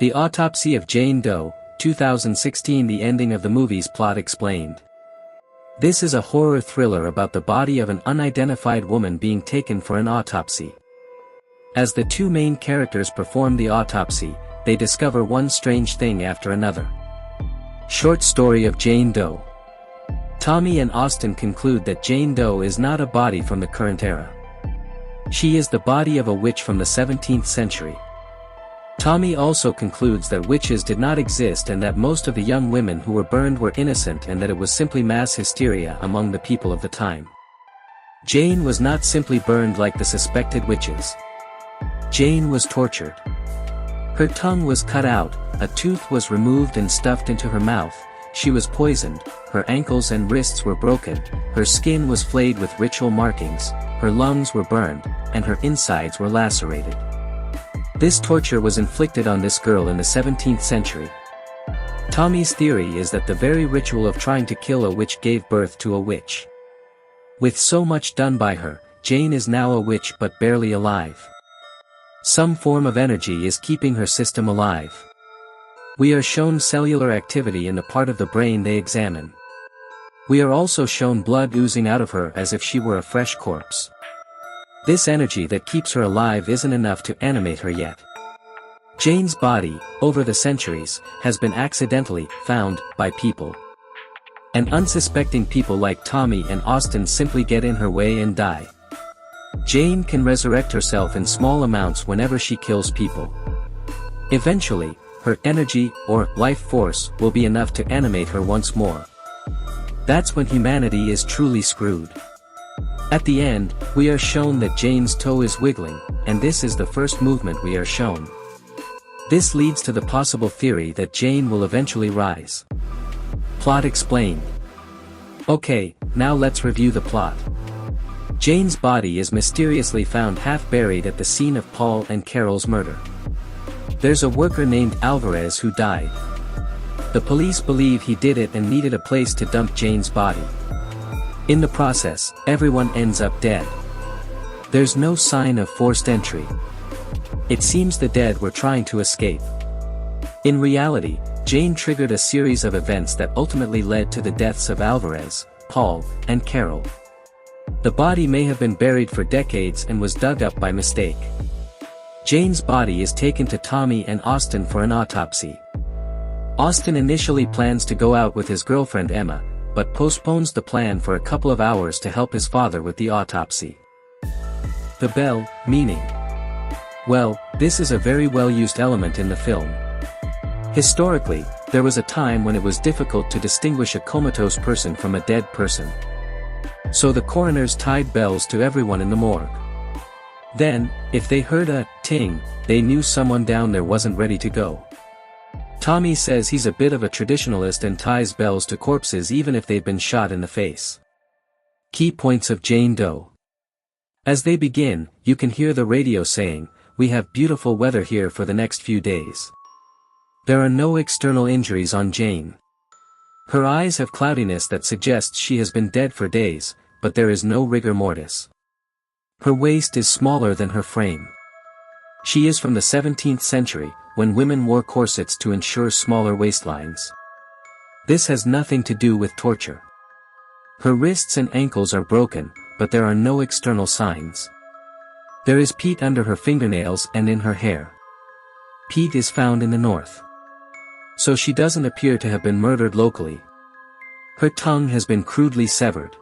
The Autopsy of Jane Doe, 2016. The ending of the movie's plot explained. This is a horror thriller about the body of an unidentified woman being taken for an autopsy. As the two main characters perform the autopsy, they discover one strange thing after another. Short story of Jane Doe. Tommy and Austin conclude that Jane Doe is not a body from the current era. She is the body of a witch from the 17th century. Tommy also concludes that witches did not exist and that most of the young women who were burned were innocent and that it was simply mass hysteria among the people of the time. Jane was not simply burned like the suspected witches. Jane was tortured. Her tongue was cut out, a tooth was removed and stuffed into her mouth, she was poisoned, her ankles and wrists were broken, her skin was flayed with ritual markings, her lungs were burned, and her insides were lacerated. This torture was inflicted on this girl in the 17th century. Tommy's theory is that the very ritual of trying to kill a witch gave birth to a witch. With so much done by her, Jane is now a witch but barely alive. Some form of energy is keeping her system alive. We are shown cellular activity in the part of the brain they examine. We are also shown blood oozing out of her as if she were a fresh corpse. This energy that keeps her alive isn't enough to animate her yet. Jane's body, over the centuries, has been accidentally found by people. And unsuspecting people like Tommy and Austin simply get in her way and die. Jane can resurrect herself in small amounts whenever she kills people. Eventually, her energy, or life force, will be enough to animate her once more. That's when humanity is truly screwed. At the end, we are shown that Jane's toe is wiggling, and this is the first movement we are shown. This leads to the possible theory that Jane will eventually rise. Plot explained. Okay, now let's review the plot. Jane's body is mysteriously found half buried at the scene of Paul and Carol's murder. There's a worker named Alvarez who died. The police believe he did it and needed a place to dump Jane's body. In the process, everyone ends up dead. There's no sign of forced entry. It seems the dead were trying to escape. In reality, Jane triggered a series of events that ultimately led to the deaths of Alvarez, Paul, and Carol. The body may have been buried for decades and was dug up by mistake. Jane's body is taken to Tommy and Austin for an autopsy. Austin initially plans to go out with his girlfriend Emma, but postpones the plan for a couple of hours to help his father with the autopsy. The bell, meaning. Well, this is a very well-used element in the film. Historically, there was a time when it was difficult to distinguish a comatose person from a dead person. So the coroners tied bells to everyone in the morgue. Then, if they heard a ting, they knew someone down there wasn't ready to go. Tommy says he's a bit of a traditionalist and ties bells to corpses even if they've been shot in the face. Key points of Jane Doe. As they begin, you can hear the radio saying, "We have beautiful weather here for the next few days." There are no external injuries on Jane. Her eyes have cloudiness that suggests she has been dead for days, but there is no rigor mortis. Her waist is smaller than her frame. She is from the 17th century, when women wore corsets to ensure smaller waistlines. This has nothing to do with torture. Her wrists and ankles are broken, but there are no external signs. There is peat under her fingernails and in her hair. Peat is found in the north. So she doesn't appear to have been murdered locally. Her tongue has been crudely severed.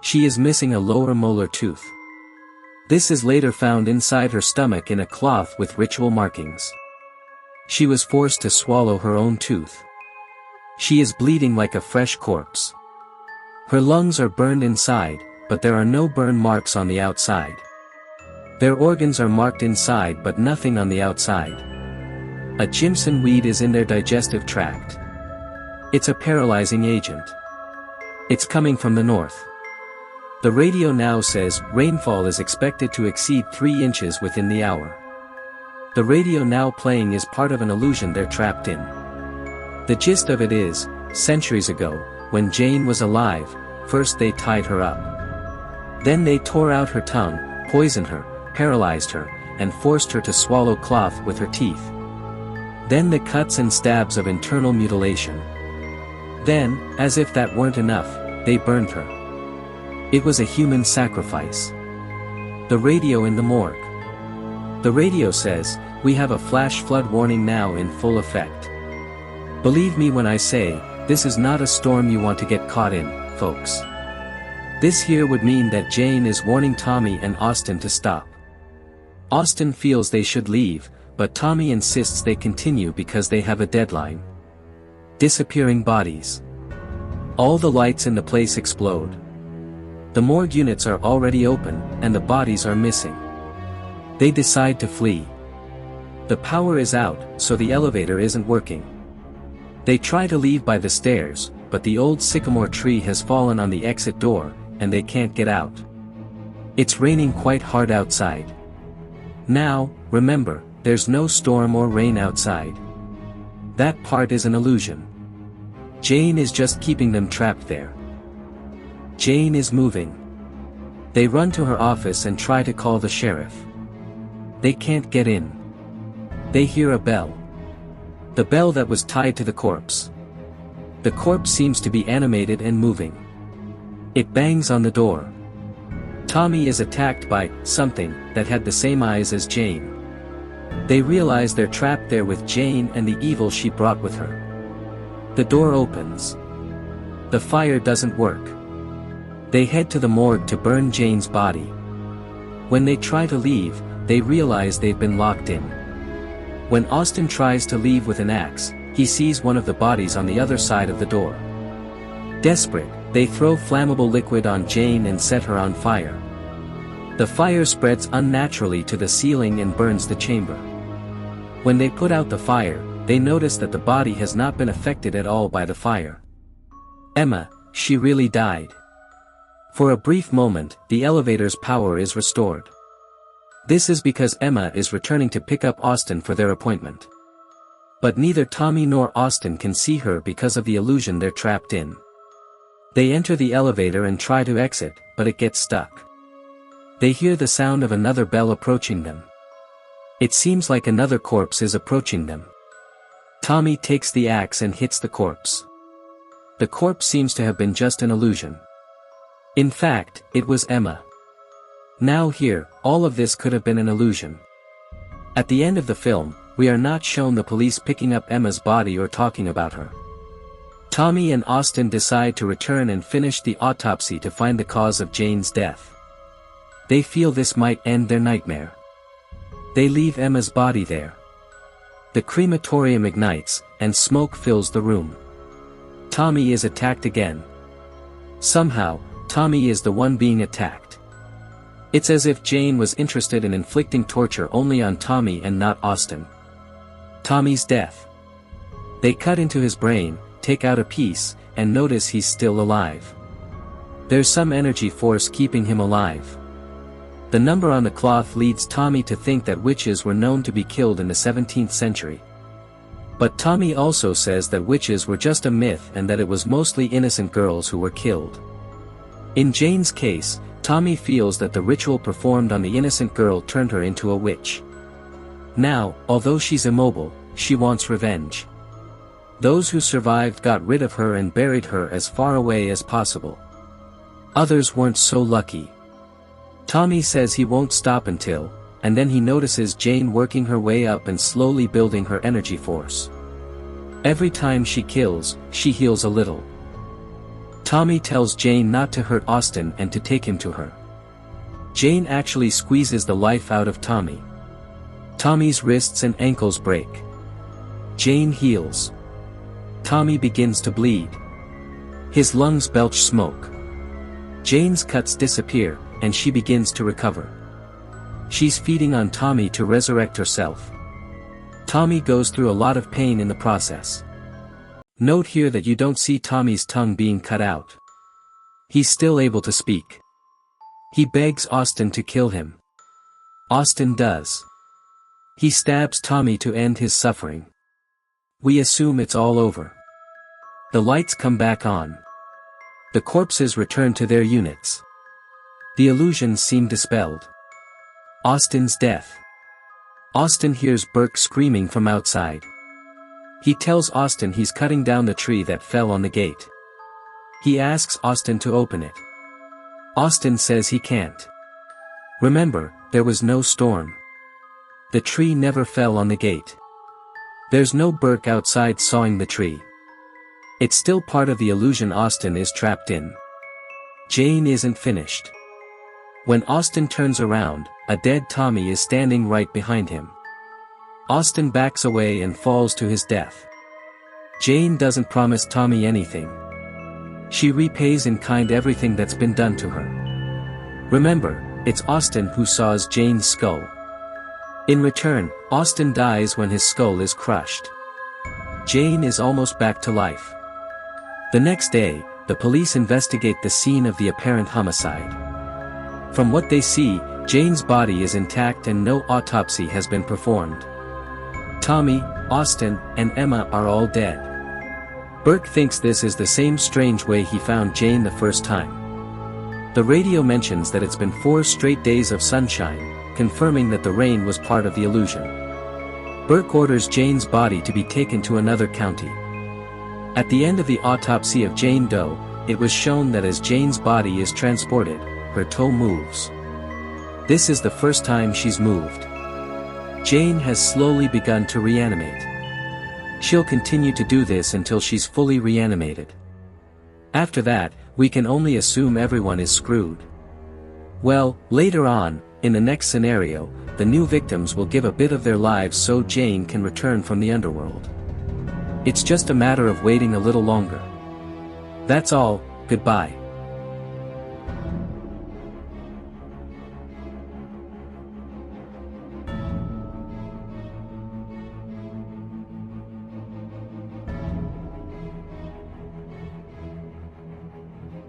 She is missing a lower molar tooth. This is later found inside her stomach in a cloth with ritual markings. She was forced to swallow her own tooth. She is bleeding like a fresh corpse. Her lungs are burned inside, but there are no burn marks on the outside. Their organs are marked inside but nothing on the outside. A Jimson weed is in their digestive tract. It's a paralyzing agent. It's coming from the north. The radio now says rainfall is expected to exceed 3 inches within the hour. The radio now playing is part of an illusion they're trapped in. The gist of it is, centuries ago, when Jane was alive, first they tied her up. Then they tore out her tongue, poisoned her, paralyzed her, and forced her to swallow cloth with her teeth. Then the cuts and stabs of internal mutilation. Then, as if that weren't enough, they burned her. It was a human sacrifice. The radio in the morgue. The radio says, "We have a flash flood warning now in full effect." Believe me when I say, this is not a storm you want to get caught in, folks. This here would mean that Jane is warning Tommy and Austin to stop. Austin feels they should leave, but Tommy insists they continue because they have a deadline. Disappearing bodies. All the lights in the place explode. The morgue units are already open, and the bodies are missing. They decide to flee. The power is out, so the elevator isn't working. They try to leave by the stairs, but the old sycamore tree has fallen on the exit door, and they can't get out. It's raining quite hard outside. Now, remember, there's no storm or rain outside. That part is an illusion. Jane is just keeping them trapped there. Jane is moving. They run to her office and try to call the sheriff. They can't get in. They hear a bell. The bell that was tied to the corpse. The corpse seems to be animated and moving. It bangs on the door. Tommy is attacked by something that had the same eyes as Jane. They realize they're trapped there with Jane and the evil she brought with her. The door opens. The fire doesn't work. They head to the morgue to burn Jane's body. When they try to leave, they realize they've been locked in. When Austin tries to leave with an axe, he sees one of the bodies on the other side of the door. Desperate, they throw flammable liquid on Jane and set her on fire. The fire spreads unnaturally to the ceiling and burns the chamber. When they put out the fire, they notice that the body has not been affected at all by the fire. Emma, she really died. For a brief moment, the elevator's power is restored. This is because Emma is returning to pick up Austin for their appointment. But neither Tommy nor Austin can see her because of the illusion they're trapped in. They enter the elevator and try to exit, but it gets stuck. They hear the sound of another bell approaching them. It seems like another corpse is approaching them. Tommy takes the axe and hits the corpse. The corpse seems to have been just an illusion. In fact, it was Emma. Now here, all of this could have been an illusion. At the end of the film, we are not shown the police picking up Emma's body or talking about her. Tommy and Austin decide to return and finish the autopsy to find the cause of Jane's death. They feel this might end their nightmare. They leave Emma's body there. The crematorium ignites, and smoke fills the room. Tommy is attacked again. Somehow, Tommy is the one being attacked. It's as if Jane was interested in inflicting torture only on Tommy and not Austin. Tommy's death. They cut into his brain, take out a piece, and notice he's still alive. There's some energy force keeping him alive. The number on the cloth leads Tommy to think that witches were known to be killed in the 17th century. But Tommy also says that witches were just a myth and that it was mostly innocent girls who were killed. In Jane's case, Tommy feels that the ritual performed on the innocent girl turned her into a witch. Now, although she's immobile, she wants revenge. Those who survived got rid of her and buried her as far away as possible. Others weren't so lucky. Tommy says he won't stop until, and then he notices Jane working her way up and slowly building her energy force. Every time she kills, she heals a little. Tommy tells Jane not to hurt Austin and to take him to her. Jane actually squeezes the life out of Tommy. Tommy's wrists and ankles break. Jane heals. Tommy begins to bleed. His lungs belch smoke. Jane's cuts disappear, and she begins to recover. She's feeding on Tommy to resurrect herself. Tommy goes through a lot of pain in the process. Note here that you don't see Tommy's tongue being cut out. He's still able to speak. He begs Austin to kill him. Austin does. He stabs Tommy to end his suffering. We assume it's all over. The lights come back on. The corpses return to their units. The illusions seem dispelled. Austin's death. Austin hears Burke screaming from outside. He tells Austin he's cutting down the tree that fell on the gate. He asks Austin to open it. Austin says he can't. Remember, there was no storm. The tree never fell on the gate. There's no Burke outside sawing the tree. It's still part of the illusion Austin is trapped in. Jane isn't finished. When Austin turns around, a dead Tommy is standing right behind him. Austin backs away and falls to his death. Jane doesn't promise Tommy anything. She repays in kind everything that's been done to her. Remember, it's Austin who saws Jane's skull. In return, Austin dies when his skull is crushed. Jane is almost back to life. The next day, the police investigate the scene of the apparent homicide. From what they see, Jane's body is intact and no autopsy has been performed. Tommy, Austin, and Emma are all dead. Burke thinks this is the same strange way he found Jane the first time. The radio mentions that it's been 4 straight days of sunshine, confirming that the rain was part of the illusion. Burke orders Jane's body to be taken to another county. At the end of the autopsy of Jane Doe, it was shown that as Jane's body is transported, her toe moves. This is the first time she's moved. Jane has slowly begun to reanimate. She'll continue to do this until she's fully reanimated. After that, we can only assume everyone is screwed. Well, later on, in the next scenario, the new victims will give a bit of their lives so Jane can return from the underworld. It's just a matter of waiting a little longer. That's all, goodbye.